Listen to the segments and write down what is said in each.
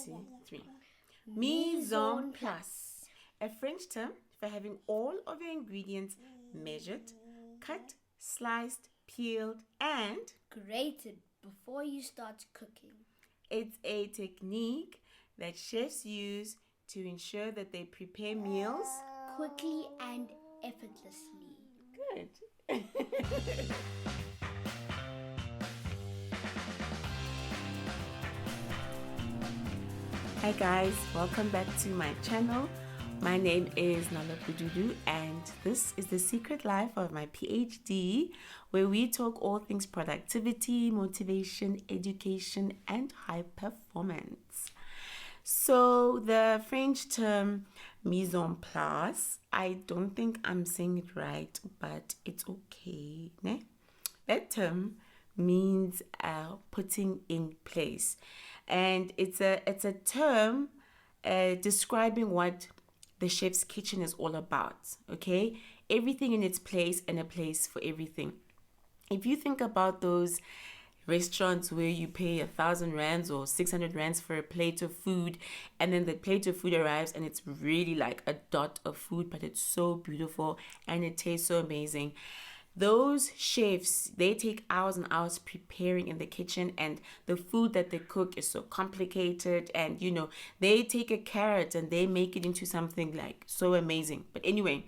two, three. Mise en place. A French term for having all of your ingredients measured, cut, sliced, peeled, and grated before you start cooking. it's a technique that chefs use to ensure that they prepare meals quickly and effortlessly. good. Hi guys, welcome back to my channel. My name is Nala Pududu and this is the secret life of my PhD, where we talk all things productivity, motivation, education and high performance. So the French term mise en place, I don't think I'm saying it right, but it's okay. Ne? That term means putting in place, and it's a term describing what the chef's kitchen is all about. Okay, everything in its place and a place for everything. If you think about those restaurants where you pay 1,000 rands or 600 rands for a plate of food, and then the plate of food arrives and it's really like a dot of food, but it's so beautiful and it tastes so amazing. Those chefs, they take hours and hours preparing in the kitchen, and the food that they cook is so complicated, and they take a carrot and they make it into something like so amazing. But anyway,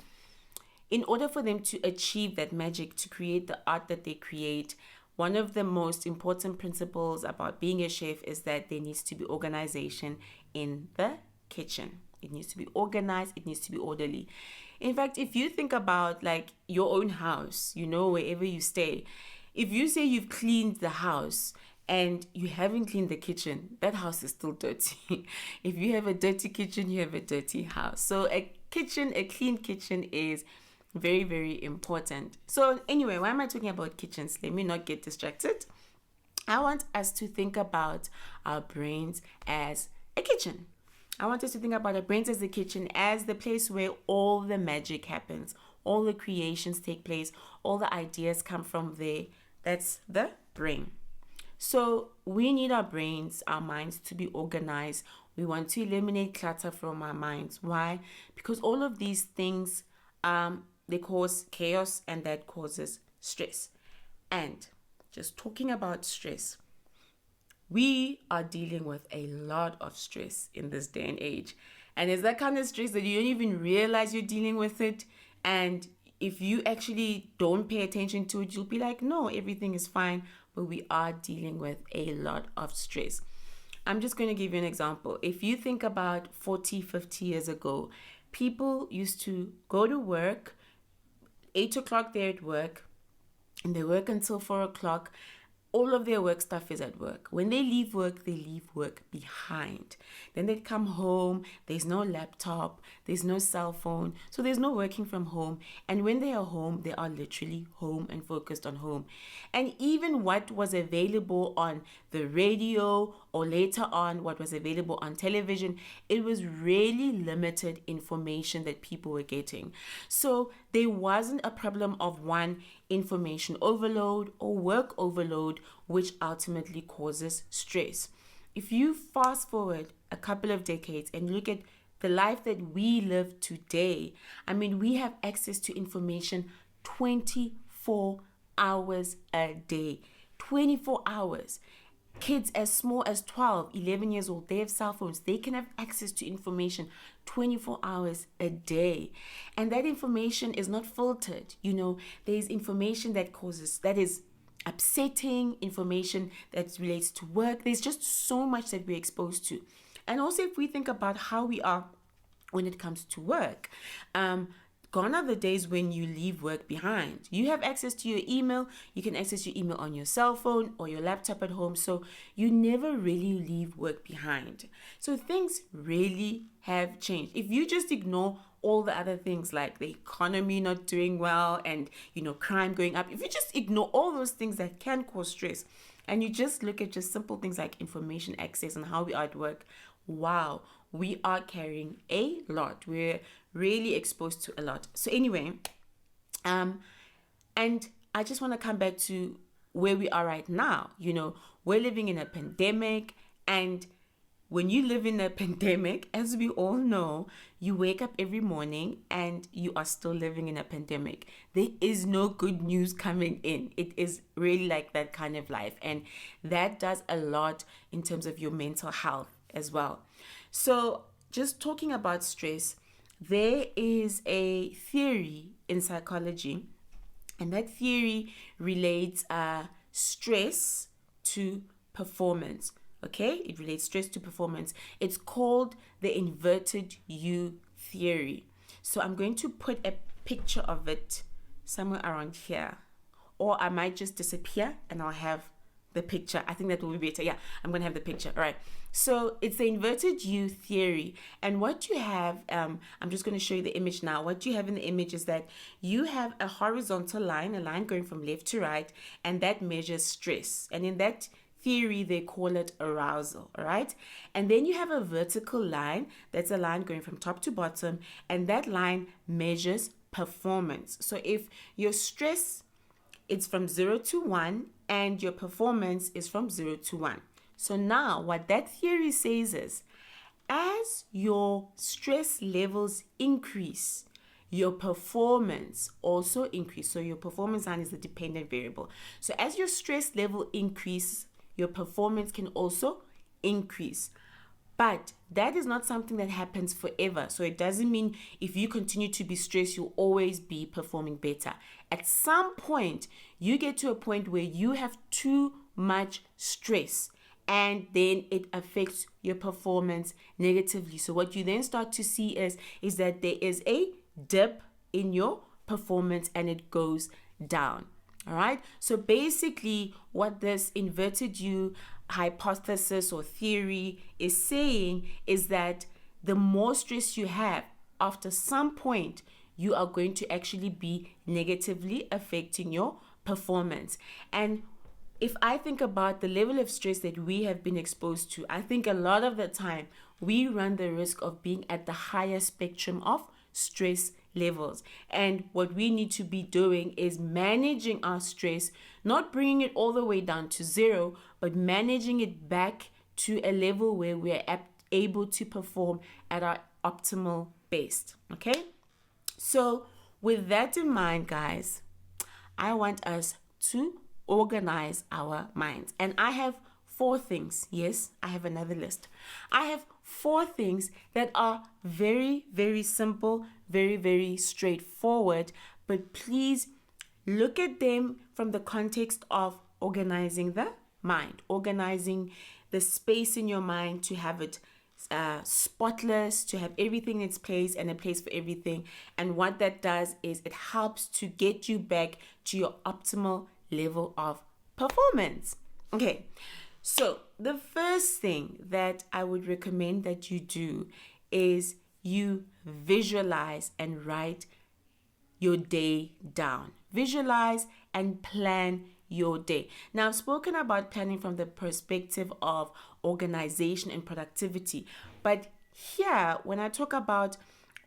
in order for them to achieve that magic, to create the art that they create, one of the most important principles about being a chef is that there needs to be organization in the kitchen. It needs to be organized, it needs to be orderly. In fact, if you think about like your own house, wherever you stay, if you say you've cleaned the house and you haven't cleaned the kitchen, that house is still dirty. If you have a dirty kitchen, you have a dirty house. So a clean kitchen is very, very important. So anyway, why am I talking about kitchens? Let me not get distracted. I want us to think about our brains as a kitchen. I want us to think about our brains as the kitchen, as the place where all the magic happens, all the creations take place, all the ideas come from there. That's the brain. So we need our brains, our minds to be organized. We want to eliminate clutter from our minds. Why? Because all of these things, they cause chaos, and that causes stress. And just talking about stress, we are dealing with a lot of stress in this day and age. And it's that kind of stress that you don't even realize you're dealing with it. And if you actually don't pay attention to it, you'll be like, no, everything is fine. But we are dealing with a lot of stress. I'm just going to give you an example. If you think about 40, 50 years ago, people used to go to work, 8 o'clock they're at work, and they work until 4 o'clock. All of their work stuff is at work. When they leave work behind. Then they come home, there's no laptop, there's no cell phone, so there's no working from home. And when they are home, they are literally home and focused on home. And even what was available on the radio, or later on what was available on television, it was really limited information that people were getting. So there wasn't a problem of information overload or work overload, which ultimately causes stress. If you fast forward a couple of decades and look at the life that we live today, we have access to information 24 hours a day. 24 hours. Kids as small as 12, 11 years old, they have cell phones. They can have access to information 24 hours a day. And that information is not filtered. There's information that is upsetting, information that relates to work. There's just so much that we're exposed to. And also, if we think about how we are when it comes to work, gone are the days when you leave work behind. You have access to your email. You can access your email on your cell phone or your laptop at home. So you never really leave work behind. So things really have changed. If you just ignore all the other things like the economy not doing well and, crime going up, if you just ignore all those things that can cause stress, and you just look at just simple things like information access and how we are at work, wow, we are carrying a lot. We're really exposed to a lot. So anyway, and I just want to come back to where we are right now. We're living in a pandemic, and when you live in a pandemic, as we all know, you wake up every morning and you are still living in a pandemic. There is no good news coming in. It is really like that kind of life. And that does a lot in terms of your mental health as well. So just talking about stress, there is a theory in psychology, and that theory relates stress to performance. Okay, it relates stress to performance. It's called the inverted U theory. So I'm going to put a picture of it somewhere around here, or I might just disappear and I'll have the picture. I think that will be better. Yeah, I'm going to have the picture. All right. So it's the inverted U theory. And what you have, I'm just going to show you the image now. What you have in the image is that you have a horizontal line, a line going from left to right, and that measures stress. And in that theory, they call it arousal. All right. And then you have a vertical line. That's a line going from top to bottom. And that line measures performance. So if your stress, it's from 0 to 1, and your performance is from 0 to 1. So now what that theory says is, as your stress levels increase, your performance also increase. So your performance line is the dependent variable. So as your stress level increases, your performance can also increase. But that is not something that happens forever. So it doesn't mean if you continue to be stressed, you'll always be performing better. At some point, you get to a point where you have too much stress, and then it affects your performance negatively. So what you then start to see is that there is a dip in your performance and it goes down. All right. So basically what this inverted U hypothesis or theory is saying is that the more stress you have, after some point, you are going to actually be negatively affecting your performance. And if I think about the level of stress that we have been exposed to, I think a lot of the time we run the risk of being at the higher spectrum of stress levels. And what we need to be doing is managing our stress, not bringing it all the way down to 0, but managing it back to a level where we're able to perform at our optimal best. Okay? So with that in mind, guys, I want us to organize our minds. And I have 4 things. Yes, I have another list. I have 4 things that are very, very simple, very, very straightforward, but please look at them from the context of organizing the mind, organizing the space in your mind to have it spotless, to have everything in its place and a place for everything. And what that does is it helps to get you back to your optimal level of performance. Okay, so the first thing that I would recommend that you do is you visualize and write your day down. Visualize and plan your day. Now, I've spoken about planning from the perspective of organization and productivity, but here, when I talk about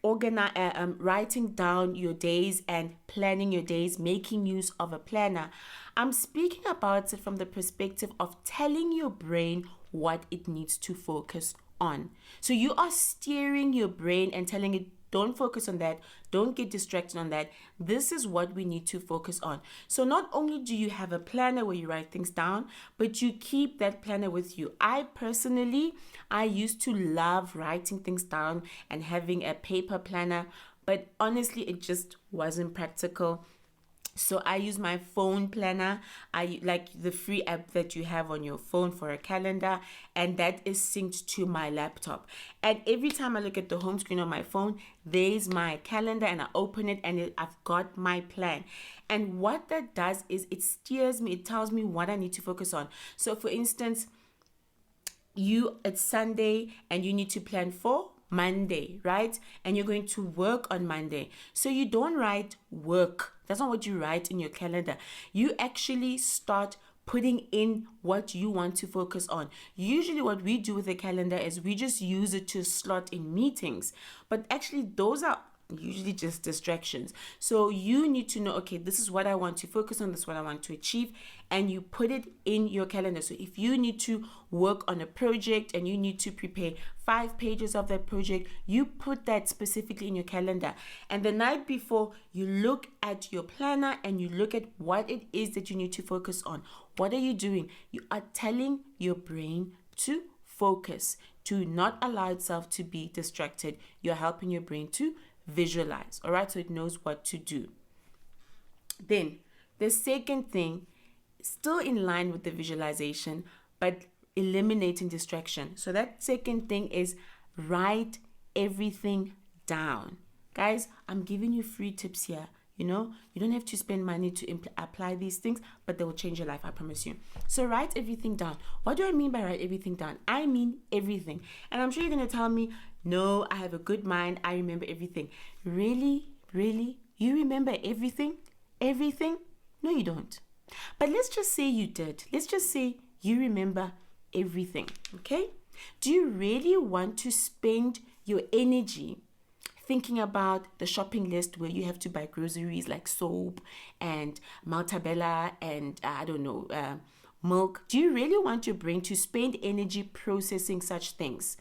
writing down your days and planning your days, making use of a planner, I'm speaking about it from the perspective of telling your brain what it needs to focus on. So you are steering your brain and telling it, don't focus on that. Don't get distracted on that. This is what we need to focus on. So not only do you have a planner where you write things down, but you keep that planner with you. I used to love writing things down and having a paper planner, but honestly, it just wasn't practical. So I use my phone planner. I like the free app that you have on your phone for a calendar, and that is synced to my laptop. And every time I look at the home screen on my phone, there's my calendar, and I open it and I've got my plan. And what that does is it steers me, it tells me what I need to focus on. So for instance, it's Sunday and you need to plan for Monday, right? And you're going to work on Monday. So you don't write work. That's not what you write in your calendar. You actually start putting in what you want to focus on. Usually what we do with a calendar is we just use it to slot in meetings. But actually those are usually just distractions. So you need to know, okay, this is what I want to focus on, this is what I want to achieve, and you put it in your calendar. So if you need to work on a project and you need to prepare 5 pages of that project, you put that specifically in your calendar. And the night before, you look at your planner and you look at what it is that you need to focus on. What are you doing? You are telling your brain to focus, to not allow itself to be distracted. You're helping your brain to visualize, all right, so it knows what to do. Then the second thing, still in line with the visualization, but eliminating distraction. So that second thing is write everything down. Guys, I'm giving you free tips here. You don't have to spend money to apply these things, but they will change your life, I promise you. So write everything down. What do I mean by write everything down? I mean everything. And I'm sure you're going to tell me, no, I have a good mind, I remember everything. Really? Really? You remember everything? Everything? No, you don't. But let's just say you did. Let's just say you remember everything, okay? Do you really want to spend your energy thinking about the shopping list where you have to buy groceries like soap and Maltabella and milk? Do you really want your brain to spend energy processing such things?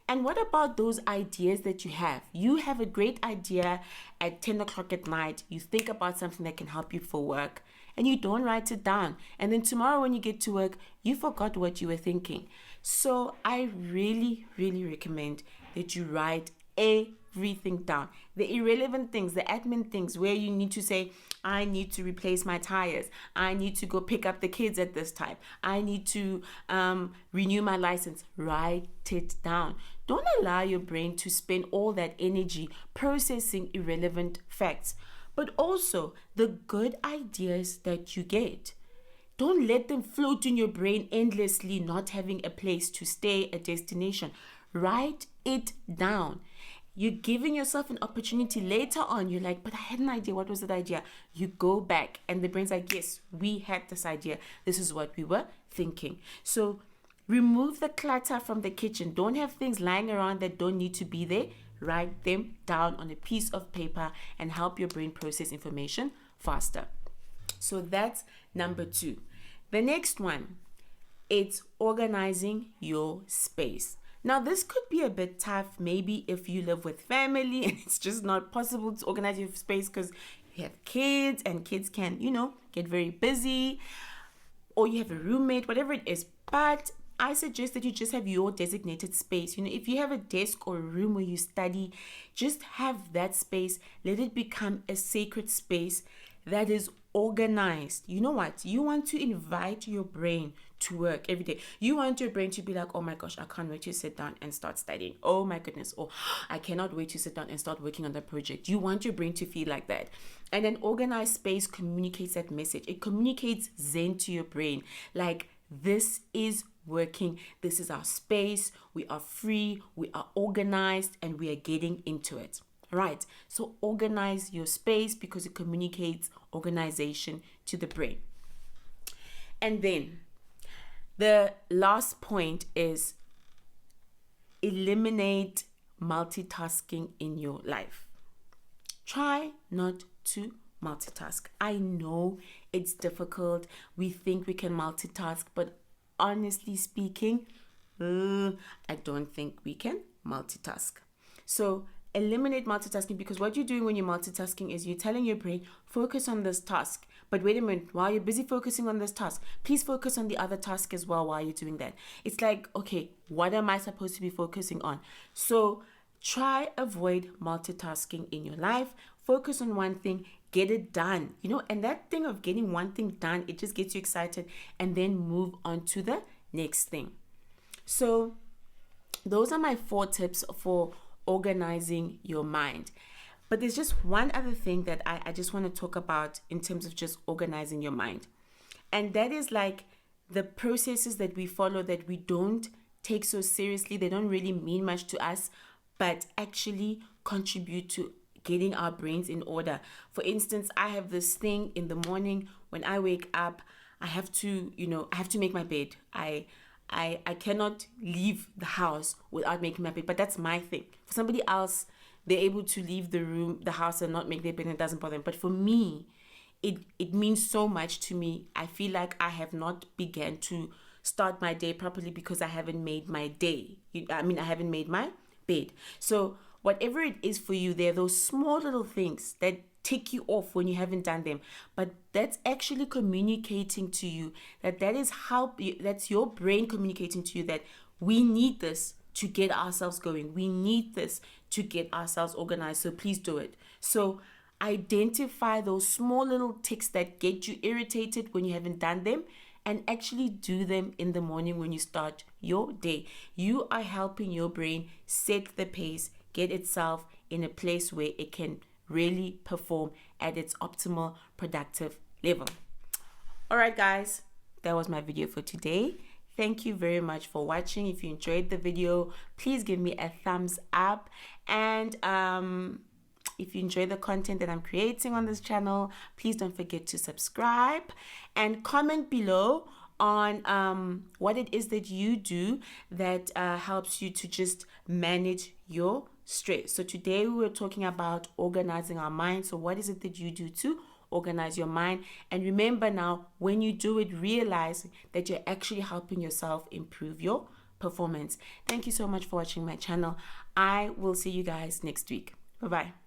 And what about those ideas that you have? You have a great idea at 10 o'clock at night. You think about something that can help you for work and you don't write it down. And then tomorrow when you get to work, you forgot what you were thinking. So I really, really recommend that you write everything down. The irrelevant things, the admin things where you need to say, I need to replace my tires. I need to go pick up the kids at this time. I need to renew my license. Write it down. Don't allow your brain to spend all that energy processing irrelevant facts, but also the good ideas that you get. Don't let them float in your brain endlessly, not having a place to stay, a destination. Write it down. You're giving yourself an opportunity later on. You're like, but I had an idea. What was that idea? You go back and the brain's like, yes, we had this idea. This is what we were thinking. So remove the clutter from the kitchen. Don't have things lying around that don't need to be there. Write them down on a piece of paper and help your brain process information faster. So that's number 2. The next one, it's organizing your space. Now, this could be a bit tough, maybe if you live with family and it's just not possible to organize your space because you have kids and kids can, get very busy, or you have a roommate, whatever it is. But I suggest that you just have your designated space. If you have a desk or a room where you study, just have that space. Let it become a sacred space that is organized. You know what? You want to invite your brain to work every day. You want your brain to be like, oh my gosh, I can't wait to sit down and start studying. Oh my goodness. Or I cannot wait to sit down and start working on the project. You want your brain to feel like that. And an organized space communicates that message. It communicates Zen to your brain. Like, this is working. This is our space. We are free. We are organized and we are getting into it. Right. So organize your space because it communicates organization to the brain. And then the last point is eliminate multitasking in your life. Try not to multitask. I know it's difficult. We think we can multitask, but honestly speaking, I don't think we can multitask. So eliminate multitasking, because what you're doing when you're multitasking is you're telling your brain, focus on this task. But wait a minute, while you're busy focusing on this task, please focus on the other task as well while you're doing that. It's like, okay, what am I supposed to be focusing on? So try avoid multitasking in your life. Focus on one thing, get it done. And that thing of getting one thing done, it just gets you excited, and then move on to the next thing. So those are my 4 tips for organizing your mind. But there's just one other thing that I just want to talk about in terms of just organizing your mind. And that is like the processes that we follow that we don't take so seriously. They don't really mean much to us, but actually contribute to getting our brains in order. For instance, I have this thing in the morning when I wake up, I have to make my bed. I cannot leave the house without making my bed, but that's my thing. For somebody else, they're able to leave the house and not make their bed, and it doesn't bother them. But for me, it means so much to me. I feel like I have not began to start my day properly because I haven't made my day. I haven't made my bed. So whatever it is for you, there are those small little things that tick you off when you haven't done them, but that's actually communicating to you that's your brain communicating to you that we need this to get ourselves going. We need this to get ourselves organized. So please do it. So identify those small little ticks that get you irritated when you haven't done them, and actually do them in the morning when you start your day. You are helping your brain set the pace, get itself in a place where it can really perform at its optimal productive level. All right, guys, that was my video for today. Thank you very much for watching. If you enjoyed the video, please give me a thumbs up. And if you enjoy the content that I'm creating on this channel, please don't forget to subscribe and comment below on what it is that you do that helps you to just manage your stress. So today we were talking about organizing our mind. So what is it that you do to organize your mind? And remember now, when you do it, realize that you're actually helping yourself improve your performance. Thank you so much for watching my channel. I will see you guys next week. Bye-bye.